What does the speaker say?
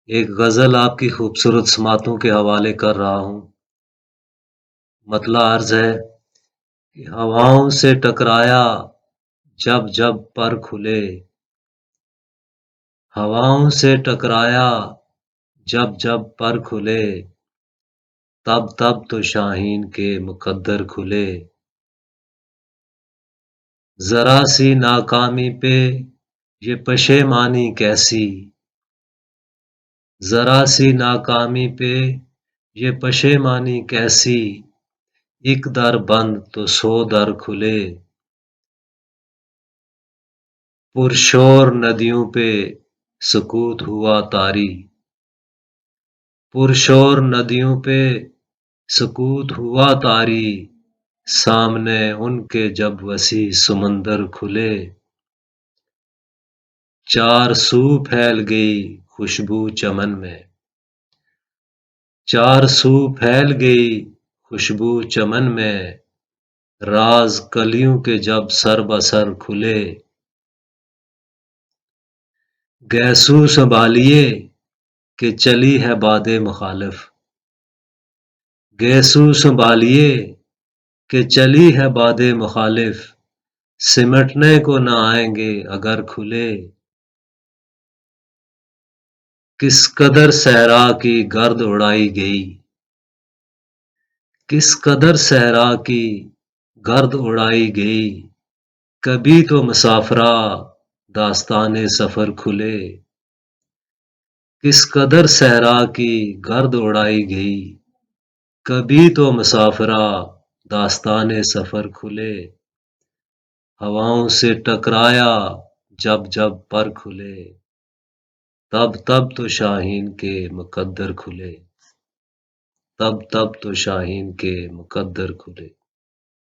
ایک غزل آپ کی خوبصورت سماعتوں کے حوالے کر رہا ہوں۔ مطلع عرض ہے کہ ہواؤں سے ٹکرایا جب جب پر کھلے، ہواؤں سے ٹکرایا جب جب پر کھلے، تب تب تو شاہین کے مقدر کھلے۔ ذرا سی ناکامی پہ یہ پشیمانی کیسی، ذرا سی ناکامی پہ یہ پشیمانی کیسی، ایک در بند تو 100 در کھلے۔ پرشور ندیوں پہ سکوت ہوا طاری، پرشور ندیوں پہ سکوت ہوا طاری، سامنے ان کے جب وسیع سمندر کھلے۔ چار سو پھیل گئی خوشبو چمن میں، چار سو پھیل گئی خوشبو چمن میں، راز کلیوں کے جب سر بسر کھلے۔ گیسو سنبھالیے کہ چلی ہے باد مخالف، گیسو سنبھالیے کہ چلی ہے باد مخالف، سمٹنے کو نہ آئیں گے اگر کھلے۔ کس قدر صحرا کی گرد اڑائی گئی، کس قدر صحرا کی گرد اڑائی گئی، کبھی تو مسافرا داستان سفر کھلے۔ کس قدر صحرا کی گرد اڑائی گئی، کبھی تو مسافرا داستان سفر کھلے۔ ہواؤں سے ٹکرایا جب جب پر کھلے، تب تب تو شاہین کے مقدر کھلے، تب تب تو شاہین کے مقدر کھلے۔